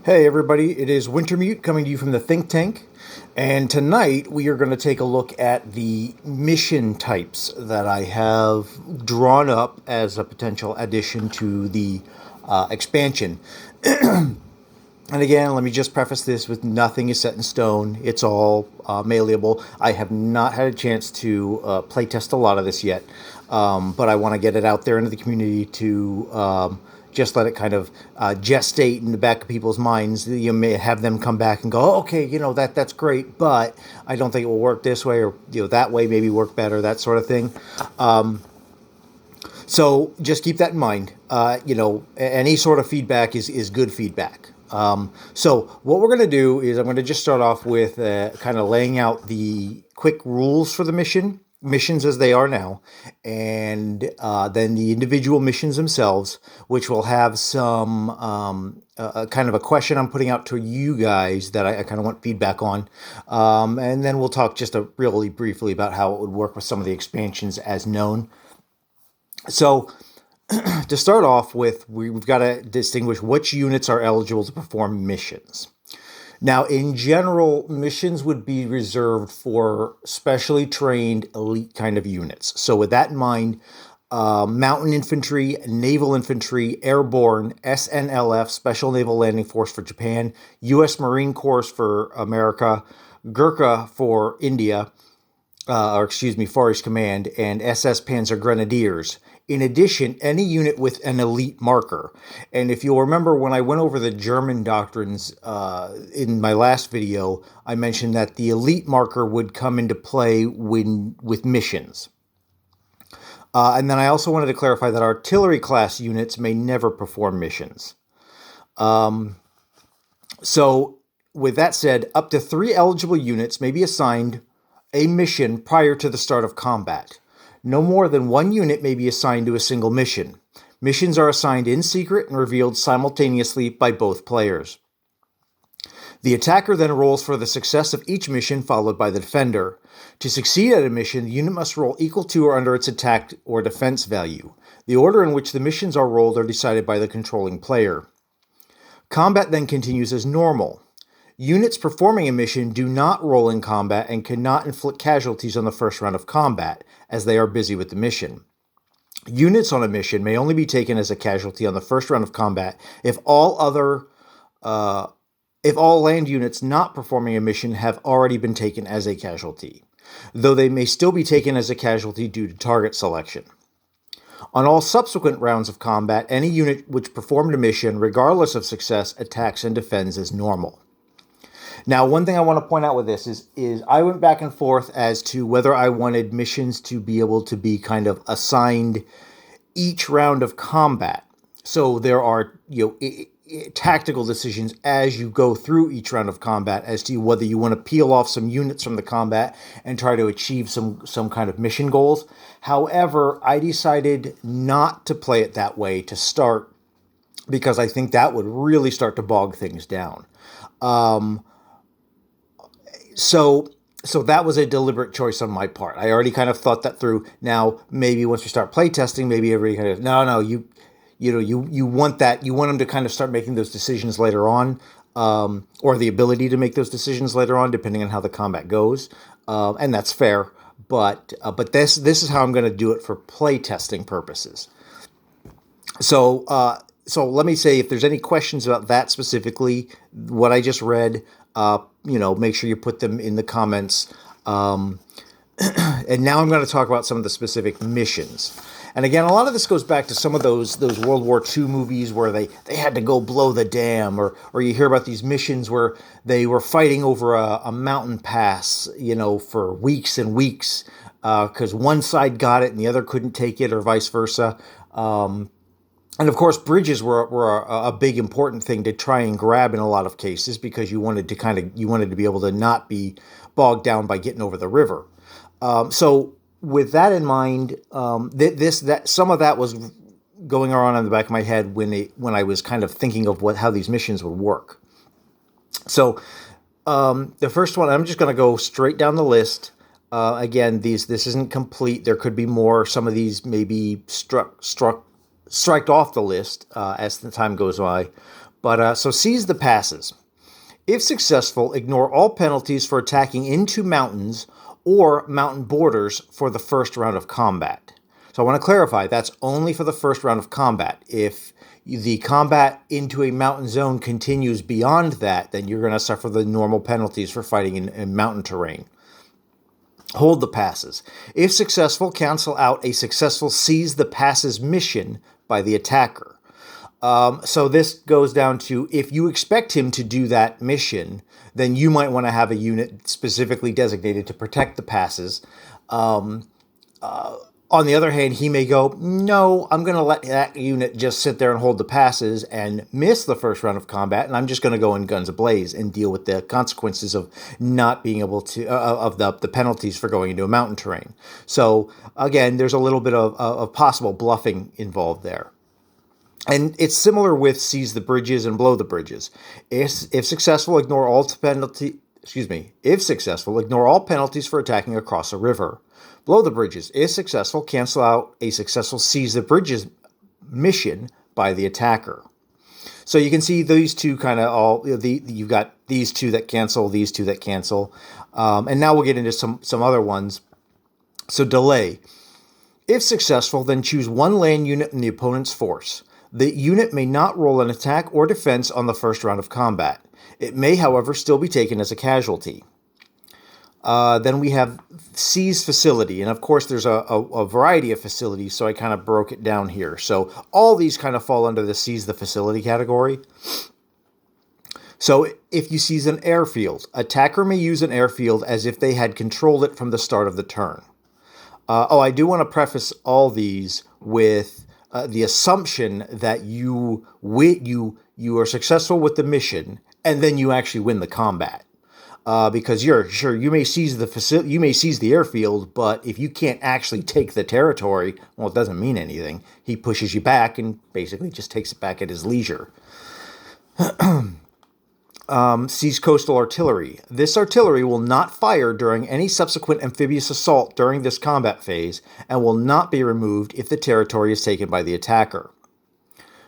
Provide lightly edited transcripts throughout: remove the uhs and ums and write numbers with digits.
Hey everybody, it is Wintermute coming to you from the Think Tank, and tonight we are going to take a look at the mission types that I have drawn up as a potential addition to the expansion. And again, let me just preface this with nothing is set in stone. It's all malleable. I have not had a chance to playtest a lot of this yet, but I want to get it out there into the community to just let it kind of gestate in the back of people's minds. You may have them come back and go, oh, okay, that's great, but I don't think it will work this way, or that way maybe work better, that sort of thing. So just keep that in mind. Any sort of feedback is good feedback. So what we're going to do is I'm going to just start off with kind of laying out the quick rules for the missions as they are now, and then the individual missions themselves, which will have some kind of a question I'm putting out to you guys that I kind of want feedback on. And then we'll talk just really briefly about how it would work with some of the expansions as known. So to start off with, we've got to distinguish which units are eligible to perform missions. Now, in general, missions would be reserved for specially trained elite kind of units. So with that in mind, mountain infantry, naval infantry, airborne, SNLF, Special Naval Landing Force for Japan, U.S. Marine Corps for America, Gurkha for India, Far East Command, and SS Panzer Grenadiers. In addition, any unit with an elite marker. And if you'll remember, when I went over the German doctrines in my last video, I mentioned that the elite marker would come into play with missions. And then I also wanted to clarify that artillery class units may never perform missions. So with that said, up to 3 eligible units may be assigned a mission prior to the start of combat. No more than 1 unit may be assigned to a single mission. Missions are assigned in secret and revealed simultaneously by both players. The attacker then rolls for the success of each mission, followed by the defender. To succeed at a mission, the unit must roll equal to or under its attack or defense value. The order in which the missions are rolled are decided by the controlling player. Combat then continues as normal. Units performing a mission do not roll in combat and cannot inflict casualties on the first round of combat, as they are busy with the mission. Units on a mission may only be taken as a casualty on the first round of combat if all land units not performing a mission have already been taken as a casualty, though they may still be taken as a casualty due to target selection. On all subsequent rounds of combat, any unit which performed a mission, regardless of success, attacks and defends as normal. Now, one thing I want to point out with this is I went back and forth as to whether I wanted missions to be able to be kind of assigned each round of combat. So there are, tactical decisions as you go through each round of combat as to whether you want to peel off some units from the combat and try to achieve some kind of mission goals. However, I decided not to play it that way to start because I think that would really start to bog things down. So that was a deliberate choice on my part. I already kind of thought that through. Now, maybe once we start playtesting, maybe everybody kind of, no, you want that. You want them to kind of start making those decisions later on, or the ability to make those decisions later on, depending on how the combat goes. And that's fair. But this is how I'm going to do it for playtesting purposes. So let me say, if there's any questions about that specifically, what I just read, make sure you put them in the comments. And now I'm going to talk about some of the specific missions. And again, a lot of this goes back to some of those World War II movies where they had to go blow the dam, or you hear about these missions where they were fighting over a mountain pass, for weeks and weeks, because one side got it and the other couldn't take it, or vice versa. And of course, bridges were a big important thing to try and grab in a lot of cases, because you wanted to be able to not be bogged down by getting over the river. So with that in mind, some of that was going around in the back of my head when I was kind of thinking of how these missions would work. So the first one, I'm just going to go straight down the list. Again, this isn't complete. There could be more. Some of these may be striked off the list as the time goes by. But so seize the passes. If successful, ignore all penalties for attacking into mountains or mountain borders for the first round of combat. So I want to clarify, that's only for the first round of combat. If the combat into a mountain zone continues beyond that, then you're going to suffer the normal penalties for fighting in mountain terrain. Hold the passes. If successful, cancel out a successful seize the passes mission by the attacker. So this goes down to, if you expect him to do that mission, then you might want to have a unit specifically designated to protect the passes. On the other hand, he may go, no, I'm going to let that unit just sit there and hold the passes and miss the first round of combat, and I'm just going to go in guns ablaze and deal with the consequences of not being able to, of the penalties for going into a mountain terrain. So again, there's a little bit of possible bluffing involved there. And it's similar with seize the bridges and blow the bridges. If successful, ignore all penalties for attacking across a river. Blow the bridges. If successful, cancel out a successful seize the bridges mission by the attacker. So you can see these two kind of you've got these two that cancel, these two that cancel. And now we'll get into some other ones. So delay. If successful, then choose one land unit in the opponent's force. The unit may not roll an attack or defense on the first round of combat. It may, however, still be taken as a casualty. Then we have seize facility. And of course, there's a variety of facilities, so I kind of broke it down here. So all these kind of fall under the seize the facility category. So if you seize an airfield, attacker may use an airfield as if they had controlled it from the start of the turn. I do want to preface all these with the assumption that you are successful with the mission, and then you actually win the combat. Because you may seize the airfield, but if you can't actually take the territory, well, it doesn't mean anything. He pushes you back and basically just takes it back at his leisure. Seize coastal artillery. This artillery will not fire during any subsequent amphibious assault during this combat phase and will not be removed if the territory is taken by the attacker.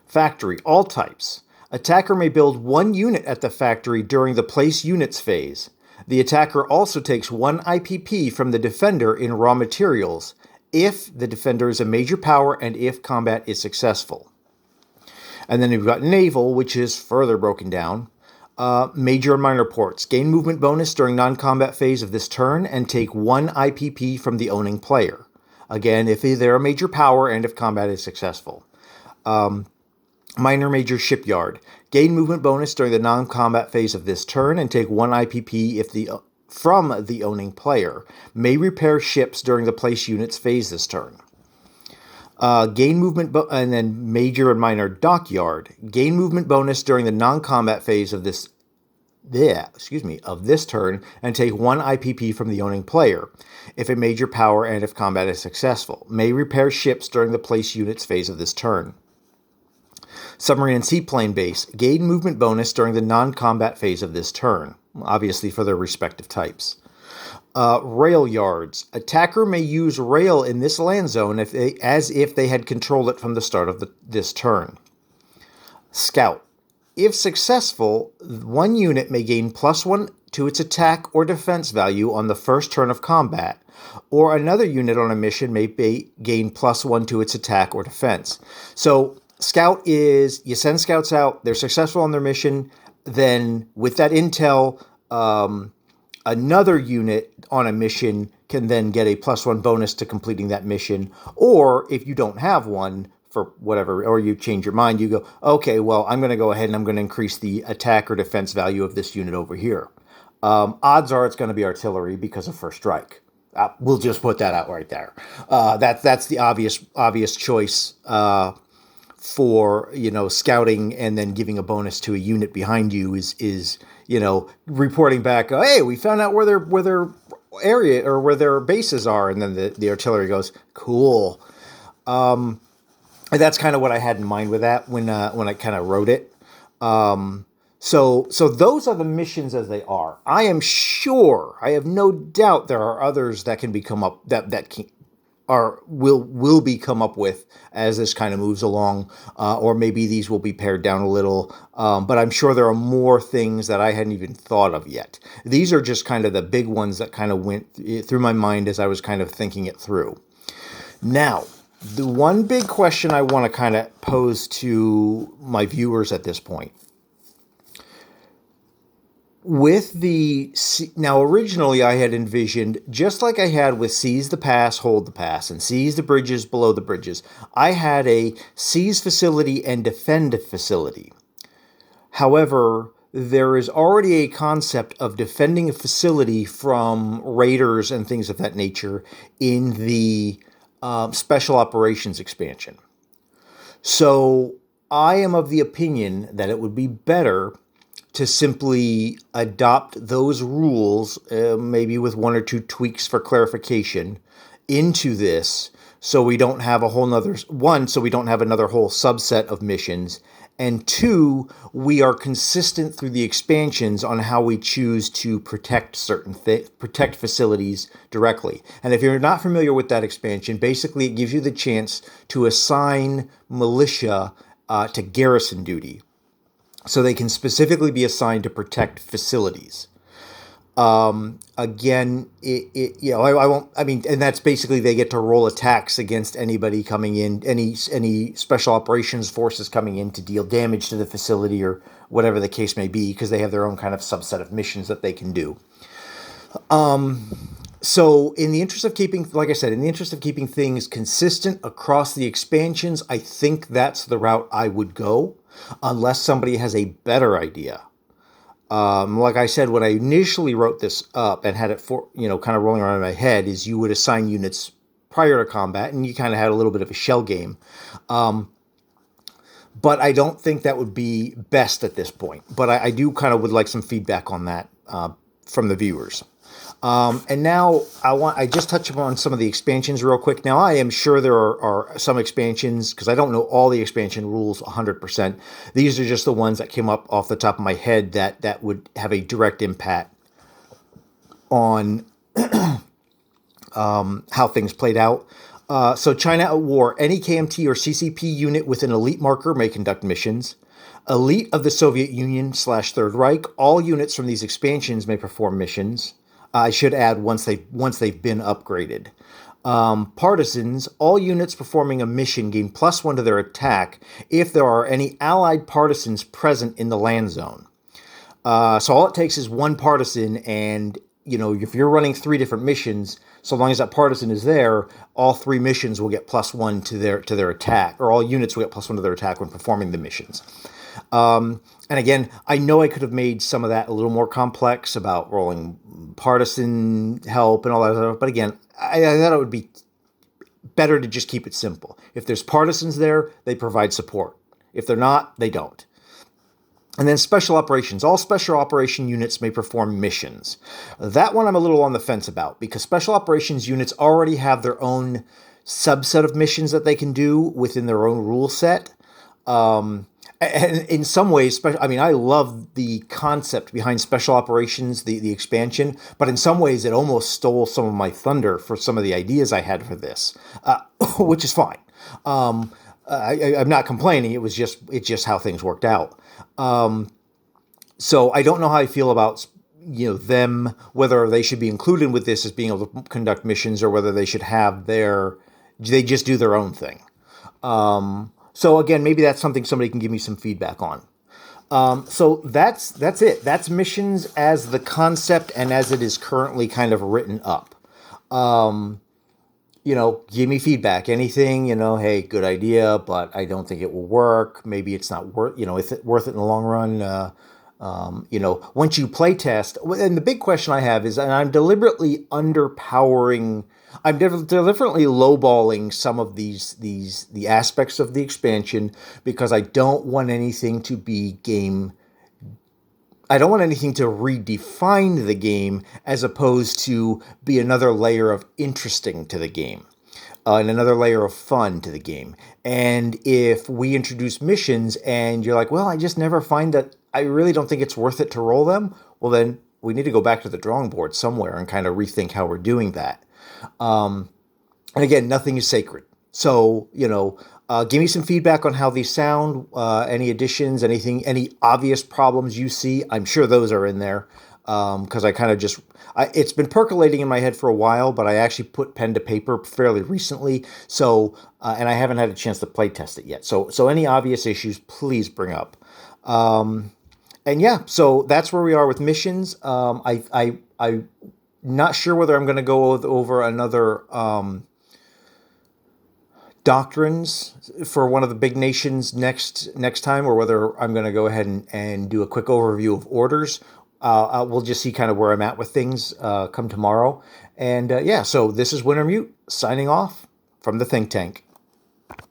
Factory. All types. Attacker may build one unit at the factory during the place units phase. The attacker also takes one IPP from the defender in raw materials if the defender is a major power and if combat is successful. And then we've got naval, which is further broken down. Major and minor ports. Gain movement bonus during non-combat phase of this turn and take one IPP from the owning player. Again, if they're a major power and if combat is successful. Minor major shipyard. Gain movement bonus during the non-combat phase of this turn and take one IPP from the owning player. May repair ships during the place units phase this turn. Gain movement and then major and minor dockyard. Gain movement bonus during the non-combat phase of this turn and take one IPP from the owning player if a major power and if combat is successful. May repair ships during the place units phase of this turn. Submarine and seaplane base. Gain movement bonus during the non-combat phase of this turn, obviously for their respective types. Rail yards. Attacker may use rail in this land zone as if they had controlled it from the start of this turn. Scout. If successful, one unit may gain +1 to its attack or defense value on the first turn of combat, or another unit on a mission may gain +1 to its attack or defense. So Scout is, you send scouts out, they're successful on their mission, then with that intel, another unit on a mission can then get a +1 bonus to completing that mission. Or if you don't have one for whatever, or you change your mind, you go, okay, well, I'm going to go ahead and I'm going to increase the attack or defense value of this unit over here. Odds are it's going to be artillery because of first strike. We'll just put that out right there. That's the obvious choice for, scouting and then giving a bonus to a unit behind you is reporting back, hey, we found out where their area or where their bases are. And then the artillery goes, cool. And that's kind of what I had in mind with that when I kind of wrote it. So those are the missions as they are. I am sure, I have no doubt there are others that can become up that will be come up with as this kind of moves along, or maybe these will be pared down a little. But I'm sure there are more things that I hadn't even thought of yet. These are just kind of the big ones that kind of went through my mind as I was kind of thinking it through. Now, the one big question I want to kind of pose to my viewers at this point. Now originally I had envisioned, just like I had with seize the pass, hold the pass, and seize the bridges, below the bridges, I had a seize facility and defend facility. However, there is already a concept of defending a facility from raiders and things of that nature in the Special Operations expansion. So I am of the opinion that it would be better to simply adopt those rules, maybe with one or two tweaks for clarification, into this, so we don't have so we don't have another whole subset of missions, and two, we are consistent through the expansions on how we choose to protect protect facilities directly. And if you're not familiar with that expansion, basically it gives you the chance to assign militia to garrison duty, so they can specifically be assigned to protect facilities. Again, I won't. I mean, and that's basically they get to roll attacks against anybody coming in, any special operations forces coming in to deal damage to the facility or whatever the case may be, because they have their own kind of subset of missions that they can do. So in the interest of keeping, like I said, in the interest of keeping things consistent across the expansions, I think that's the route I would go, unless somebody has a better idea. Like I said, when I initially wrote this up and had it kind of rolling around in my head, is you would assign units prior to combat, and you kind of had a little bit of a shell game. But I don't think that would be best at this point. But I do kind of would like some feedback on that from the viewers. And now I just touch upon some of the expansions real quick. Now, I am sure there are some expansions, because I don't know all the expansion rules 100%. These are just the ones that came up off the top of my head that would have a direct impact on how things played out. So China at War, any KMT or CCP unit with an elite marker may conduct missions. Elite of the Soviet Union / Third Reich, all units from these expansions may perform missions. I should add once they've been upgraded. Partisans, all units performing a mission gain +1 to their attack if there are any allied partisans present in the land zone. So all it takes is one partisan, and if you're running 3 different missions, so long as that partisan is there, all 3 missions will get +1 to their attack, or all units will get +1 to their attack when performing the missions. And again, I know I could have made some of that a little more complex about rolling partisan help and all that stuff, but again, I thought it would be better to just keep it simple. If there's partisans there, they provide support. If they're not, they don't. And then special operations. All special operation units may perform missions. That one I'm a little on the fence about, because special operations units already have their own subset of missions that they can do within their own rule set. And in some ways, I love the concept behind special operations, the expansion, but in some ways it almost stole some of my thunder for some of the ideas I had for this, which is fine. I'm not complaining. It's just how things worked out. So I don't know how I feel about them, whether they should be included with this as being able to conduct missions, or whether they should have they just do their own thing. So again, maybe that's something somebody can give me some feedback on. So that's it. That's missions as the concept and as it is currently kind of written up. Give me feedback. Anything, hey, good idea, but I don't think it will work. Maybe it's not worth it in the long run. Once you play test, and the big question I have is, and I'm deliberately underpowering. I'm deliberately lowballing some of the aspects of the expansion, because I don't want anything to be game. I don't want anything to redefine the game, as opposed to be another layer of interesting to the game, and another layer of fun to the game. And if we introduce missions and you're like, well, I just never find that, I really don't think it's worth it to roll them, well, then we need to go back to the drawing board somewhere and kind of rethink how we're doing that. And again, nothing is sacred. So, give me some feedback on how these sound, any additions, anything, any obvious problems you see. I'm sure those are in there. Because I kind of it's been percolating in my head for a while, but I actually put pen to paper fairly recently. So, and I haven't had a chance to play test it yet. So any obvious issues, please bring up. And yeah, so that's where we are with missions. I'm not sure whether I'm going to go over another doctrines for one of the big nations next time, or whether I'm going to go ahead and do a quick overview of orders. We'll just see kind of where I'm at with things come tomorrow. And yeah, so this is Winter Mute signing off from the think tank.